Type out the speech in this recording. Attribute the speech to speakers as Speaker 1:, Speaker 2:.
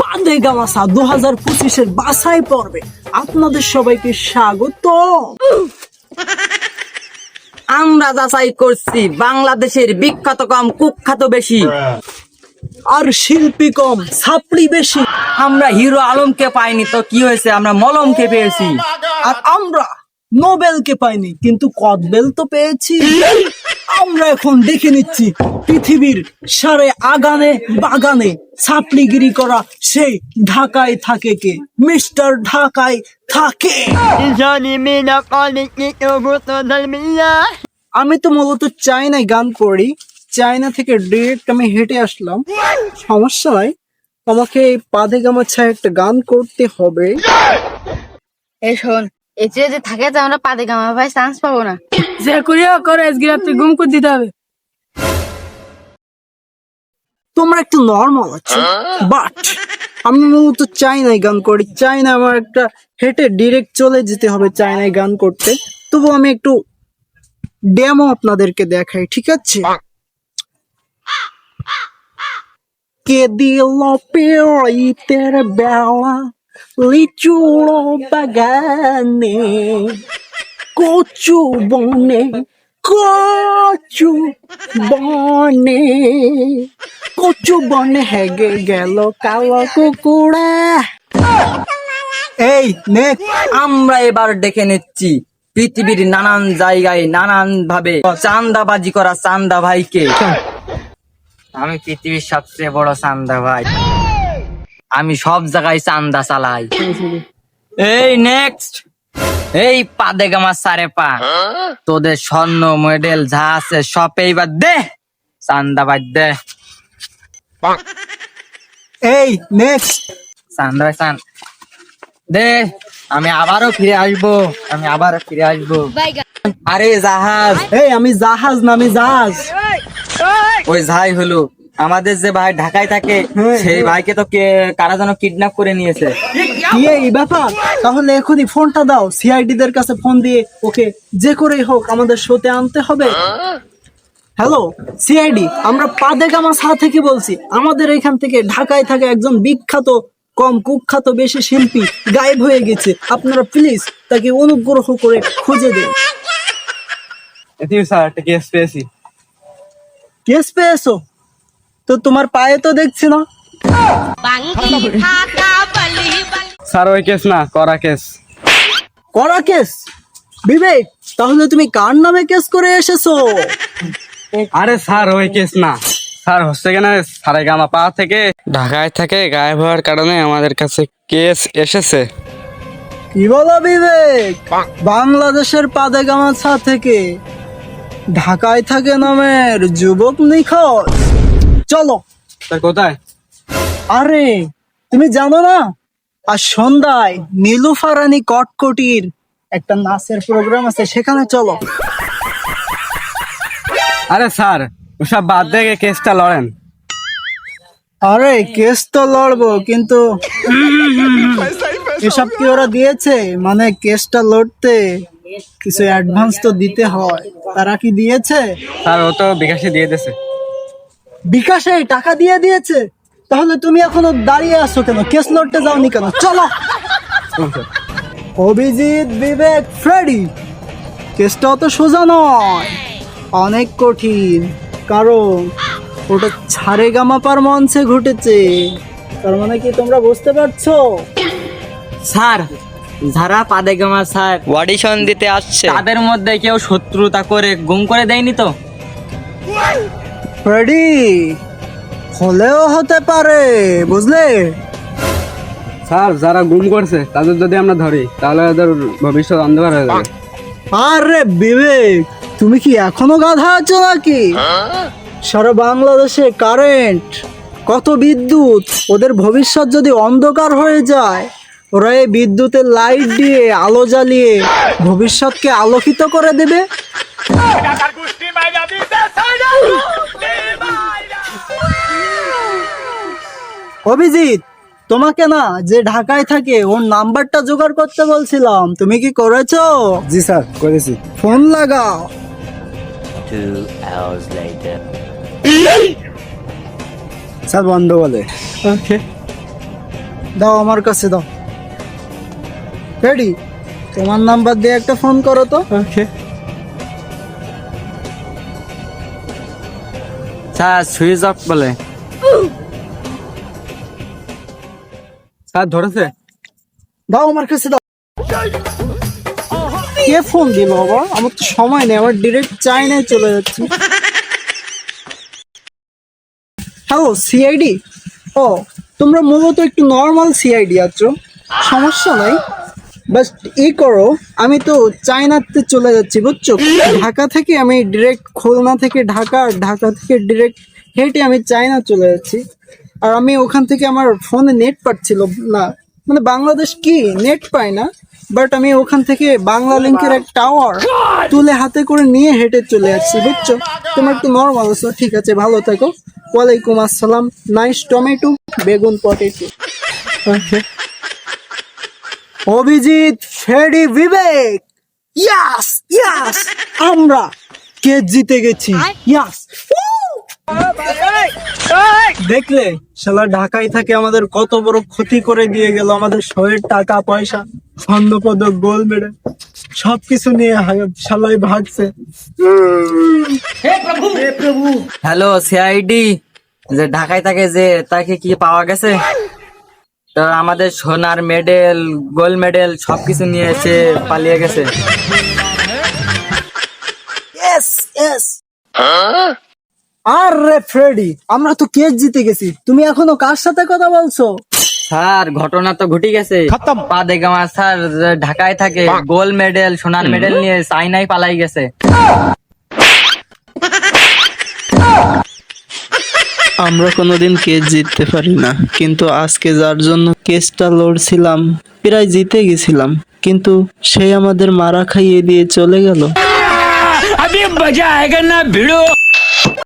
Speaker 1: পাদে গামাসা 2025-এর বাছাই পর্বে আপনাদের সবাইকে স্বাগত।
Speaker 2: আমরা যাচাই করছি বাংলাদেশের বিখ্যাত কম কুখ্যাত বেশি,
Speaker 1: আর শিল্পী কম ছাপড়ি বেশি।
Speaker 2: আমরা হিরো আলমকে পাইনি তো কি হয়েছে, আমরা মলমকে পেয়েছি।
Speaker 1: আর আমরা নোবেলকে পাইনি কিন্তু কদবেল তো পেয়েছি। আমরা এখন দেখে নিচ্ছি পৃথিবীর সারে আগানে বাগানে ছাপড়িগিরি করা সেই ঢাকায় থাকে কে। মিস্টার ঢাকায় থাকে। আমি তো মূলত চায়নায় গান করি, চায়না থেকে ডিরেক্ট আমি হেঁটে আসলাম। সমস্যা নাই, আমাকে এই পাদে গামাছায় একটা গান করতে হবে।
Speaker 3: এই শোন, এই যে থাকে যে আমরা পাদে গামা ভাই চান্স পাবো না।
Speaker 4: যে করিয়া করে আজকে রাত্রে গুম করে দিতে হবে।
Speaker 1: তোমরা একটু নর্মাল আছো, বাট আমি মূলত চায়নায় গান করি। চায়না আমার একটা হেঁটে ডিরেক্ট চলে যেতে হবে চায়নায় গান করতে। তবু আমি একটু ডেমো আপনাদেরকে দেখাই, ঠিক আছে? কে দিল পেড়িতের বেলা লিচুড়ো বাগানে কচু বনে কচু বনে কচু বনে হেগে গেল কালো কুকুরা। এই নে,
Speaker 2: আমরা এবার দেখে নিচ্ছি পৃথিবীর নানান জায়গায় নানান ভাবে চান্দাবাজি করা চান্দা ভাইকে। আমি পৃথিবীর সবচেয়ে বড় চান্দা ভাই, আমি সব জায়গায় চান্দা চালাই। এই নেক্সট, এই পাদে গামা সারে পা, তোদের স্বর্ণ মেডেল যা আছে সব এইবার দে, চান্দা ভাই দে।
Speaker 1: এই নেক্সট,
Speaker 2: চান্দা ভাই চান দে, আমি আবারও ফিরে আসবো, আমি আবারও ফিরে আসবো। আরে জাহাজ,
Speaker 1: এই আমি জাহাজ না, আমি জাহাজ।
Speaker 2: ওই যাই হলো আমাদের যে ভাই ঢাকায় থাকে সেই ভাইকে তো কারা যেন কিডন্যাপ করে নিয়েছে।
Speaker 1: কি এই ব্যাপার? তাহলে এখনই ফোনটা দাও, সিআইডি দের কাছে ফোন দিয়ে ওকে যে করেই হোক আমাদের শোতে আনতে হবে। হ্যালো সিআইডি, আমরা পাদে গামাছা থেকে বলছি। আমাদের এখান থেকে ঢাকায় থাকে একজন বিখ্যাত কম কুখ্যাত বেশি শিল্পী গায়েব হয়ে গেছে। আপনারা প্লিজ তাকে অনুগ্রহ করে খুঁজে দিন।
Speaker 5: স্যার একটা কেস পেয়েছি।
Speaker 1: কেস পেয়েছো? তো তোমার পায়ে তো দেখছি না।
Speaker 5: স্যার ওই কেস না, করা কেস।
Speaker 1: করা কেস? বিবেক, তাহলে তুমি কার নামে কেস করে এসেছো?
Speaker 5: আরে স্যার ওই কেস না স্যার, হচ্ছে কেন সারে গামা পা থেকে ঢাকায় থেকে গায়েব হওয়ার কারণে আমাদের কাছে কেস এসেছে।
Speaker 1: কি বলো বিবেক? বাংলাদেশের পাদে গামাছা থেকে ঢাকায় থাকে নামের যুবক নিখোঁজ। চলো।
Speaker 5: স্যার কোথায়?
Speaker 1: আরে তুমি জানো না, আর সন্ধ্যায় নীলুফারানি কটকটির একটা নাচের প্রোগ্রাম আছে, সেখানে চলো।
Speaker 5: আরে স্যার ওসব বাদ দিয়ে কেসটা লড়েন।
Speaker 1: আরে কেস তো লড়বো, কিন্তু এসব কি ওরা দিয়েছে? মানে কেসটা লড়তে কিছু অ্যাডভান্স তো দিতে হয়, তারা কি দিয়েছে?
Speaker 5: স্যার ও তো বিকাশে দিয়ে দিয়েছে।
Speaker 1: বিকাশে টাকা দিয়ে দিয়েছে? তাহলে তুমি এখনো দাঁড়িয়ে আছো কেন? কেস লড়তে যাওনি কেন? চলো। অভিজিৎ, বিবেক, ফ্রেডি, কেসটা অত সোজা নয়, অনেক কঠিন। কারণ ওটা ছারে গামাপার মঞ্চে ঘটেছে। তার মানে কি তোমরা বুঝতে পারছো?
Speaker 2: স্যার, যারা পাদে গামা স্যার অডিশন দিতে আসছে তাদের মধ্যে কেউ শত্রুতা করে গুম করে দেয়নি তো?
Speaker 1: ফ্রেডি, হলেও হতে পারে, বুঝলে?
Speaker 5: স্যার যারা গুম করছে তাদের যদি আমরা ধরি তাহলে ওদের ভবিষ্যৎ অন্ধকার হয়ে যাবে।
Speaker 1: আরে বিবেক, তুমি কি এখনো গাধা আছো নাকি? সারা বাংলাদেশে কারেন্ট, কত বিদ্যুৎ, ওদের ভবিষ্যৎ যদি অন্ধকার হয়ে যায়, ওরা এই বিদ্যুতের লাইট দিয়ে আলো জ্বালিয়ে ভবিষ্যৎকে আলোকিত করে দেবে। অভিজিৎ, তোমাকে না যে ঢাকায় থাকে ওর নাম্বারটা জোগাড় করতে বলছিলাম, তুমি কি করেছো?
Speaker 5: জি স্যার করেছি।
Speaker 1: ফোন লাগাও।
Speaker 6: 2 hours later.
Speaker 5: স্যার বন্ধ বলে।
Speaker 1: ওকে। দাও আমার কাছে দাও। রেডি, তোমার নাম্বার দিয়ে একটা ফোন করো তো। ওকে।
Speaker 2: স্যার সুইচ অফ বলে।
Speaker 5: স্যার ধরেছে?
Speaker 1: দাও আমার কাছে দাও। কে ফোন দিল আবার? আমার তো সময় নেই, আমার ডিরেক্ট চাইনায় চলে যাচ্ছি। Hello CID. ও, তোমরা মূলত একটু নর্মাল সিআইডি আছো, সমস্যা নাই। বাস করো, আমি তো চায়নাতে চলে যাচ্ছি বুঝছো। ঢাকা থেকে আমি ডিরেক্ট খুলনা থেকে ঢাকা, আর ঢাকা থেকে ডিরেক্ট হেঁটে আমি চায়না চলে যাচ্ছি। আর আমি ওখান থেকে আমার ফোনে নেট পাচ্ছিল না, মানে বাংলাদেশ কি নেট পায় না, বাট আমি ওখান থেকে বাংলা লিঙ্কের এক টাওয়ার তুলে হাতে করে নিয়ে হেঁটে চলে যাচ্ছি বুঝছো। তোমার একটু নর্মাল আছো, ঠিক আছে, ভালো থাকো। ওয়ালাইকুম আসসালাম। নাইস টমেটো, বেগুন পটেটো। ওকে। অভিজিৎ, ফেডি, বিবেক, ইয়াস ইয়াস, আমরা কে জিতে গেছি। ইয়াস, দেখলে শালা ঢাকায় থাকে আমাদের কত বড় ক্ষতি করে দিয়ে গেল। আমাদের শহরের টাকা পয়সা, স্বর্ণ পদক, গোল্ড মেডেল সবকিছু নিয়ে শালাই ভাগছে।
Speaker 2: হ্যালো সিআইডি, যে ঢাকায় থাকে যে তাকে কি পাওয়া গেছে? তো আমাদের সোনার মেডেল, গোল্ড মেডেল সবকিছু নিয়ে এসে পালিয়ে গেছে।
Speaker 1: Yes yes. আরে ফ্রেডি, আমরা তো কেস জিতে গেছি, তুমি এখনো কার সাথে কথা বলছো?
Speaker 2: স্যার ঘটনা তো ঘটে গেছে। পাদেগামা স্যার ঢাকায় থাকে, গোল্ড মেডেল, সোনার মেডেল নিয়ে চাইনায় পালাই গেছে।
Speaker 7: আমরা কোনোদিন কেস জিততে পারি না, কিন্তু আজকে যার জন্য কেসটা লড়ছিলাম প্রায় জিতে গেছিলাম, কিন্তু সে আমাদের মারা খাইয়ে দিয়ে চলে গেল।